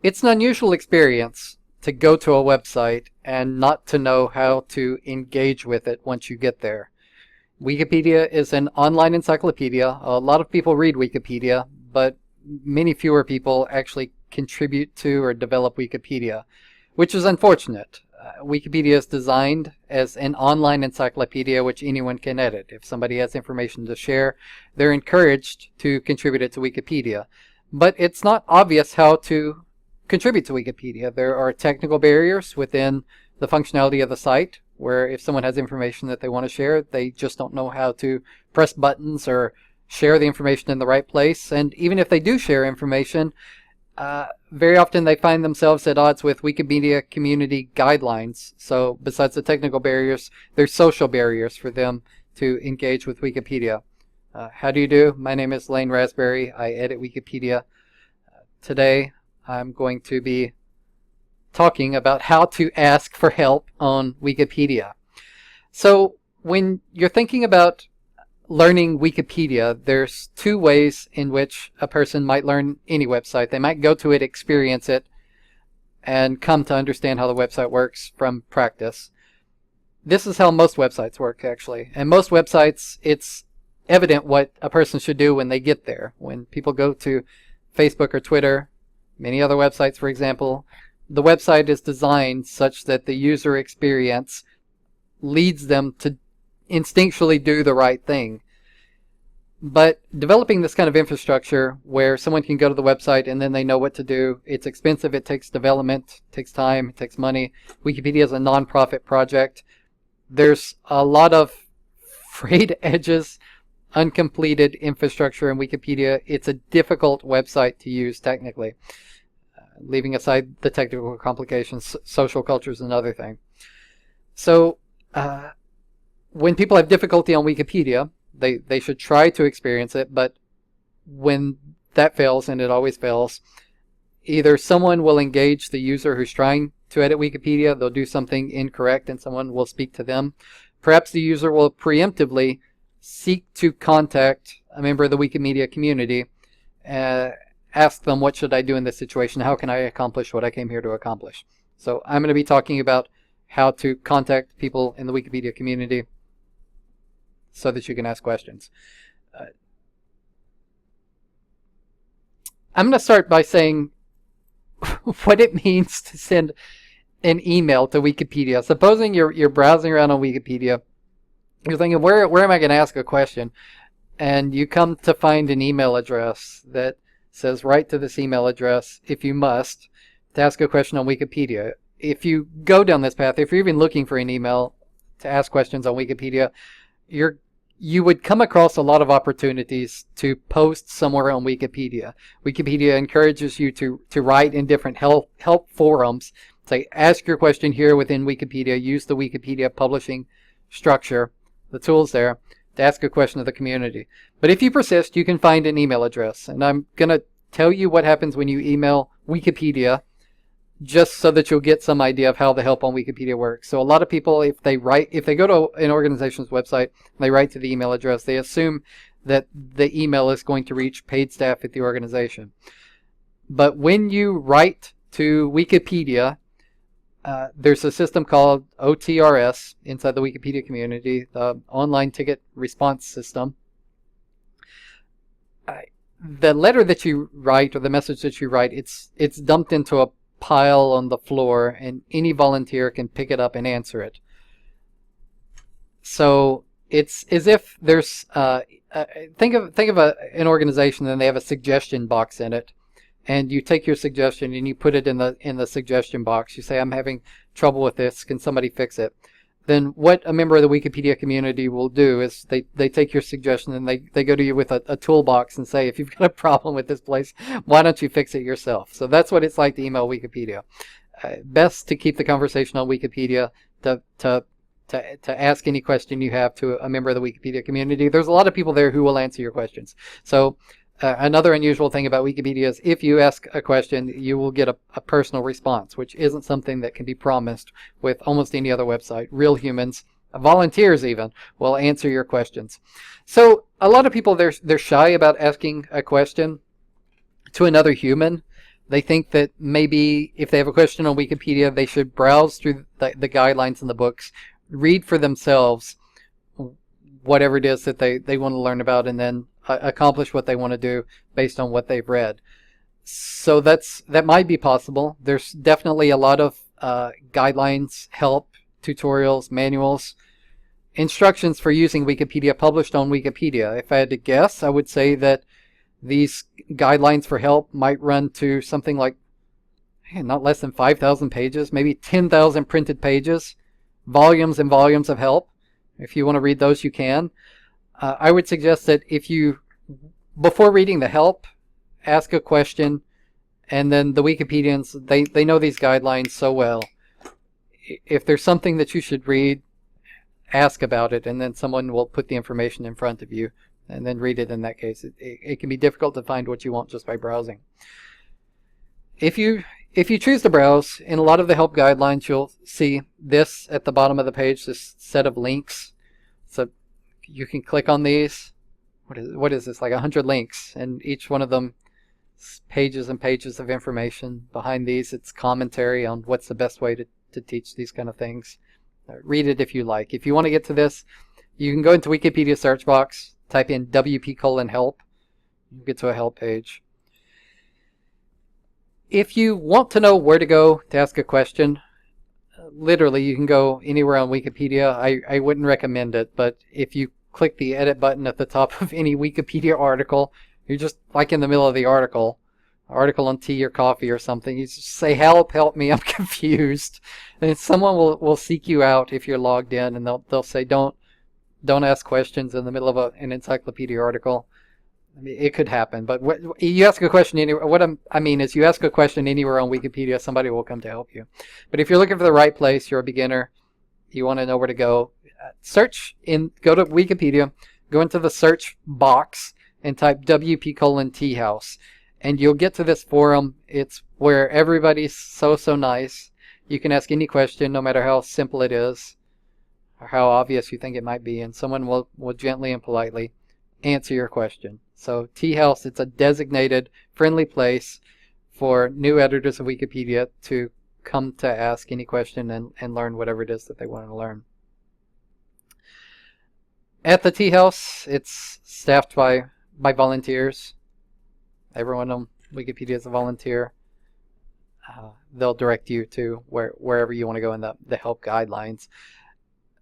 It's an unusual experience to go to a website and not to know how to engage with it once you get there. Wikipedia is an online encyclopedia. A lot of people read Wikipedia, but many fewer people actually contribute to or develop Wikipedia, which is unfortunate. Wikipedia is designed as an online encyclopedia which anyone can edit. If somebody has information to share, they're encouraged to contribute it to Wikipedia. But it's not obvious how to contribute to Wikipedia. There are technical barriers within the functionality of the site, where if someone has information that they want to share, they just don't know how to press buttons or share the information in the right place. And even if they do share information, very often they find themselves at odds with Wikimedia community guidelines. So besides the technical barriers, there's social barriers for them to engage with Wikipedia. How do you do? My name is Lane Raspberry. I edit Wikipedia. Today I'm going to be talking about how to ask for help on Wikipedia. So when you're thinking about learning Wikipedia, there's two ways in which a person might learn any website. They might go to it, experience it, and come to understand how the website works from practice. This is how most websites work, actually. And most websites, it's evident what a person should do when they get there. When people go to Facebook or Twitter, many other websites, for example, the website is designed such that the user experience leads them to instinctually do the right thing. But developing this kind of infrastructure where someone can go to the website and then they know what to do, it's expensive, it takes development, it takes time, it takes money. Wikipedia is a non-profit project. There's a lot of frayed edges, uncompleted infrastructure in Wikipedia. It's a difficult website to use technically. Leaving aside the technical complications, social culture is another thing. So when people have difficulty on Wikipedia, they should try to experience it, but when that fails, and it always fails, either someone will engage the user who's trying to edit Wikipedia, they'll do something incorrect and someone will speak to them. Perhaps the user will preemptively seek to contact a member of the Wikimedia community, ask them, what should I do in this situation? How can I accomplish what I came here to accomplish? So I'm going to be talking about how to contact people in the Wikipedia community so that you can ask questions. I'm going to start by saying what it means to send an email to Wikipedia. Supposing you're browsing around on Wikipedia, you're thinking, where am I going to ask a question? And you come to find an email address that says write to this email address if you must to ask a question on Wikipedia. If you go down this path, if you're even looking for an email to ask questions on Wikipedia, you would come across a lot of opportunities to post somewhere on Wikipedia. Wikipedia encourages you to write in different help forums. Say, ask your question here within Wikipedia. Use the Wikipedia publishing structure, the tools there, to ask a question of the community. But if you persist, you can find an email address. And I'm going to tell you what happens when you email Wikipedia, just so that you'll get some idea of how the help on Wikipedia works. So a lot of people, if they go to an organization's website and they write to the email address, they assume that the email is going to reach paid staff at the organization. But when you write to Wikipedia, there's a system called OTRS inside the Wikipedia community, the Online Ticket Response System. The letter that you write, or the message that you write, it's dumped into a pile on the floor, and any volunteer can pick it up and answer it. So it's as if there's think of an organization, and they have a suggestion box in it. And you take your suggestion and you put it in the suggestion box. You say, I'm having trouble with this. Can somebody fix it? Then what a member of the Wikipedia community will do is they take your suggestion and they go to you with a toolbox and say, if you've got a problem with this place, why don't you fix it yourself? So that's what it's like to email Wikipedia. Best to keep the conversation on Wikipedia, to ask any question you have to a member of the Wikipedia community. There's a lot of people there who will answer your questions. So another unusual thing about Wikipedia is if you ask a question, you will get a personal response, which isn't something that can be promised with almost any other website. Real humans, volunteers even, will answer your questions. So a lot of people, they're shy about asking a question to another human. They think that maybe if they have a question on Wikipedia, they should browse through the guidelines in the books, read for themselves whatever it is that they want to learn about, and then accomplish what they want to do based on what they've read. So that might be possible. There's definitely a lot of guidelines, help, tutorials, manuals, instructions for using Wikipedia published on Wikipedia. If I had to guess, I would say that these guidelines for help might run to something like not less than 5,000 pages, maybe 10,000 printed pages, volumes and volumes of help. If you want to read those, you can. I would suggest that before reading the help, ask a question, and then the Wikipedians, they know these guidelines so well. If there's something that you should read, ask about it, and then someone will put the information in front of you, and then read it in that case. It can be difficult to find what you want just by browsing. If you choose to browse, in a lot of the help guidelines, you'll see this at the bottom of the page, this set of links. So you can click on these. What is this, like 100 links, and each one of them pages and pages of information. Behind these, it's commentary on what's the best way to teach these kind of things. Read it if you like. If you want to get to this, you can go into Wikipedia search box, type in WP:help, you get to a help page. If you want to know where to go to ask a question, literally you can go anywhere on Wikipedia. I wouldn't recommend it, but if you click the edit button at the top of any Wikipedia article, you're just like in the middle of the article on tea or coffee or something, you just say, help me, I'm confused. And someone will seek you out if you're logged in, and they'll say, don't ask questions in the middle of an encyclopedia article. I mean, it could happen, but you ask a question anywhere. What I mean is, you ask a question anywhere on Wikipedia, somebody will come to help you. But if you're looking for the right place, you're a beginner, you want to know where to go, go to Wikipedia, go into the search box, and type WP:Teahouse. And you'll get to this forum. It's where everybody's so nice. You can ask any question, no matter how simple it is, or how obvious you think it might be, and someone will gently and politely answer your question. So Teahouse, it's a designated, friendly place for new editors of Wikipedia to come to ask any question and learn whatever it is that they want to learn. At the Teahouse, it's staffed by volunteers. Everyone on Wikipedia is a volunteer. They'll direct you to wherever you want to go in the help guidelines.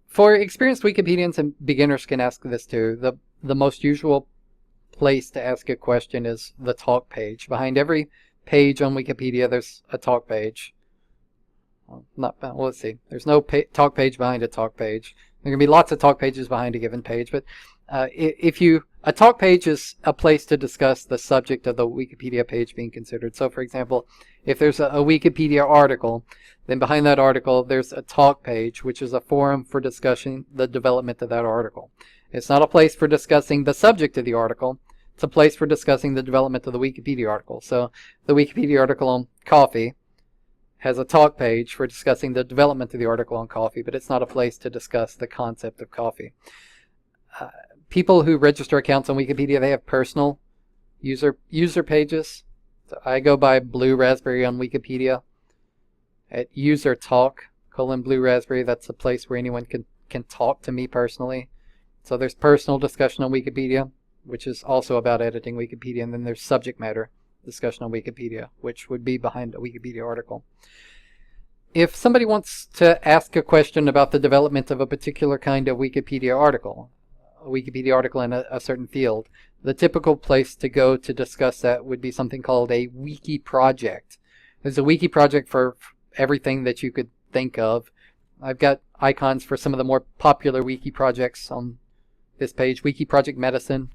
For experienced Wikipedians, and beginners can ask this too, the most usual place to ask a question is the talk page. Behind every page on Wikipedia, there's a talk page. Let's see. There's no talk page behind a talk page. There can be lots of talk pages behind a given page, but a talk page is a place to discuss the subject of the Wikipedia page being considered. So, for example, if there's a Wikipedia article, then behind that article there's a talk page, which is a forum for discussing the development of that article. It's not a place for discussing the subject of the article. It's a place for discussing the development of the Wikipedia article. So the Wikipedia article on coffee has a talk page for discussing the development of the article on coffee, but it's not a place to discuss the concept of coffee. People who register accounts on Wikipedia, they have personal user pages. So I go by Blue Raspberry on Wikipedia. At user talk Blue Raspberry, that's a place where anyone can talk to me personally. So there's personal discussion on Wikipedia, which is also about editing Wikipedia, and then there's subject matter discussion on Wikipedia, which would be behind a Wikipedia article. If somebody wants to ask a question about the development of a particular kind of Wikipedia article, in a certain field, the typical place to go to discuss that would be something called a wiki project. There's a wiki project for everything that you could think of. I've got icons for some of the more popular wiki projects on this page. Wiki Project Medicine,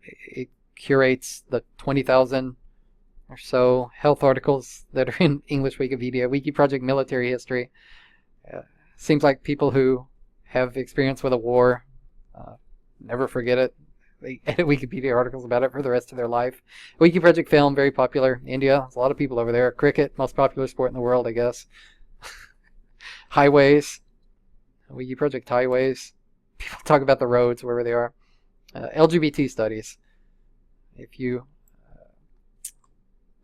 it curates the 20,000 or so health articles that are in English Wikipedia. Wiki Project Military History, seems like people who have experience with a war never forget it. They edit Wikipedia articles about it for the rest of their life. Wiki Project Film, very popular. India, there's a lot of people over there. Cricket, most popular sport in the world, I guess. Highways, Wiki Project Highways. People talk about the roads wherever they are. LGBT studies. If you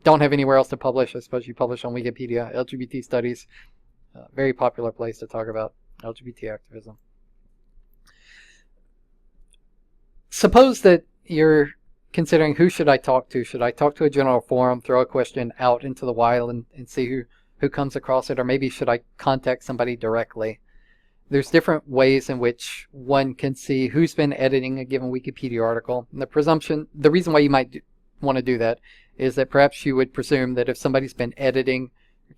don't have anywhere else to publish, I suppose you publish on Wikipedia. LGBT studies, very popular place to talk about LGBT activism. Suppose that you're considering, who should I talk to? Should I talk to a general forum, throw a question out into the wild and see who comes across it? Or maybe should I contact somebody directly? There's different ways in which one can see who's been editing a given Wikipedia article. And the reason why you might want to do that is that perhaps you would presume that if somebody's been editing,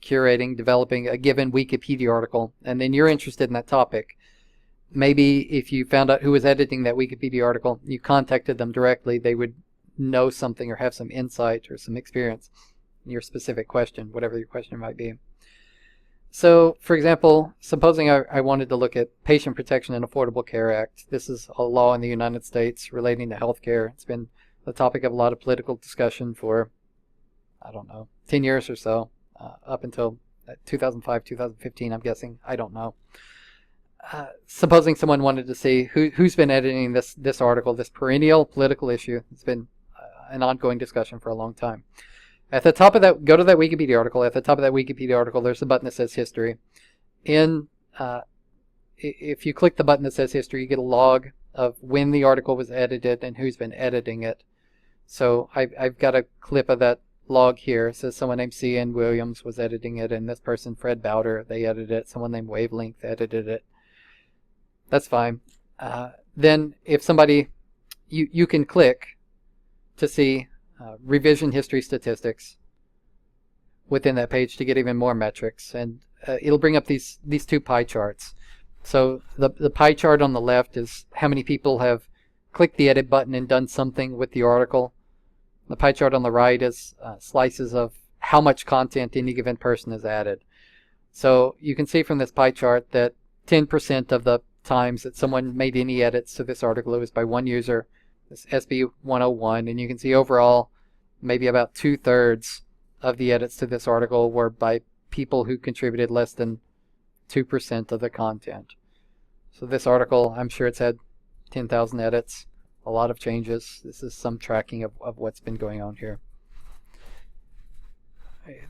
curating, developing a given Wikipedia article, and then you're interested in that topic, maybe if you found out who was editing that Wikipedia article, you contacted them directly, they would know something or have some insight or some experience in your specific question, whatever your question might be. So, for example, supposing I wanted to look at Patient Protection and Affordable Care Act. This is a law in the United States relating to healthcare. It's been the topic of a lot of political discussion for, 10 years or so, up until 2005, 2015, I'm guessing. I don't know. Supposing someone wanted to see who's been editing this article, this perennial political issue. It's been an ongoing discussion for a long time. At the top of that, go to that Wikipedia article. At the top of that Wikipedia article, there's a button that says History. If you click the button that says History, you get a log of when the article was edited and who's been editing it. So I've got a clip of that log here. It says someone named C.N. Williams was editing it, and this person, Fred Bowder, they edited it. Someone named Wavelength edited it. That's fine. Then if somebody, you can click to see revision history statistics within that page to get even more metrics, and it'll bring up these two pie charts. So the pie chart on the left is how many people have clicked the edit button and done something with the article. The pie chart on the right is slices of how much content any given person has added. So you can see from this pie chart that 10% of the times that someone made any edits to this article, it was by one user, this SB 101, and you can see overall maybe about 2/3 of the edits to this article were by people who contributed less than 2% of the content. So this article, I'm sure it's had 10,000 edits, a lot of changes. This is some tracking of what's been going on here.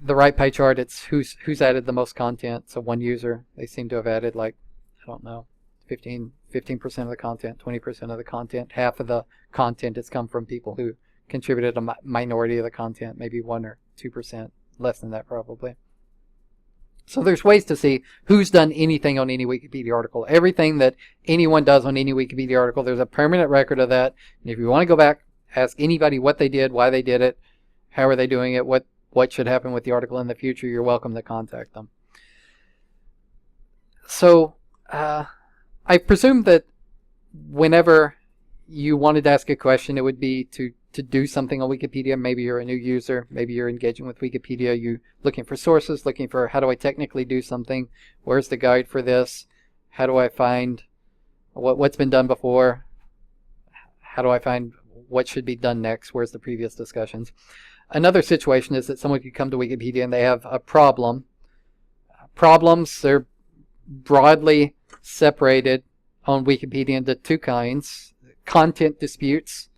The right pie chart, it's who's added the most content. So one user, they seem to have added 15% of the content, 20% of the content. Half of the content has come from people who contributed a minority of the content, maybe 1 or 2%, less than that probably. So there's ways to see who's done anything on any Wikipedia article. Everything that anyone does on any Wikipedia article, there's a permanent record of that. And if you want to go back, ask anybody what they did, why they did it, how are they doing it, what should happen with the article in the future, you're welcome to contact them. So I presume that whenever you wanted to ask a question, it would be to do something on Wikipedia. Maybe you're a new user, maybe you're engaging with Wikipedia, you're looking for sources, looking for how do I technically do something, where's the guide for this, how do I find what's been done before, how do I find what should be done next, where's the previous discussions. Another situation is that someone could come to Wikipedia and they have a problem. Problems, they're broadly separated on Wikipedia into two kinds. Content disputes.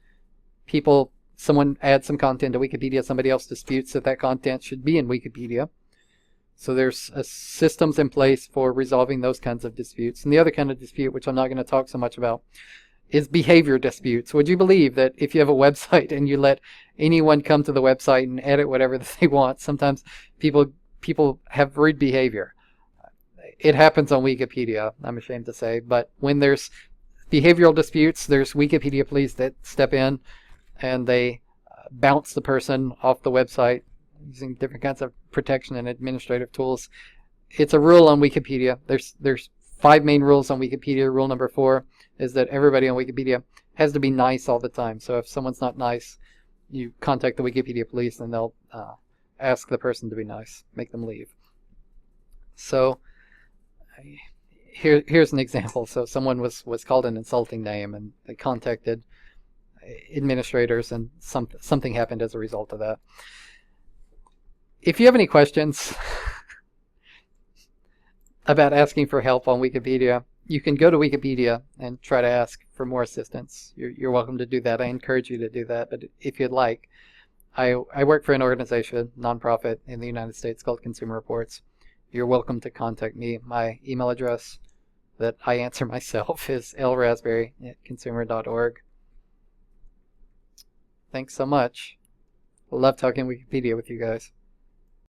Someone adds some content to Wikipedia, somebody else disputes that content should be in Wikipedia. So there's systems in place for resolving those kinds of disputes. And the other kind of dispute, which I'm not going to talk so much about, is behavior disputes. Would you believe that if you have a website and you let anyone come to the website and edit whatever they want, sometimes people have rude behavior? It happens on Wikipedia, I'm ashamed to say, but when there's behavioral disputes, there's Wikipedia police that step in and they bounce the person off the website using different kinds of protection and administrative tools. It's a rule on Wikipedia. There's 5 main rules on Wikipedia. Rule number 4 is that everybody on Wikipedia has to be nice all the time. So if someone's not nice, you contact the Wikipedia police and they'll ask the person to be nice, make them leave. So here's an example. So someone was called an insulting name and they contacted administrators and something happened as a result of that. If you have any questions about asking for help on Wikipedia, you can go to Wikipedia and try to ask for more assistance. You're welcome to do that. I encourage you to do that, but if you'd like, I work for an organization, nonprofit in the United States called Consumer Reports. You're welcome to contact me. My email address that I answer myself is lraspberry@consumer.org. Thanks so much. Love talking Wikipedia with you guys.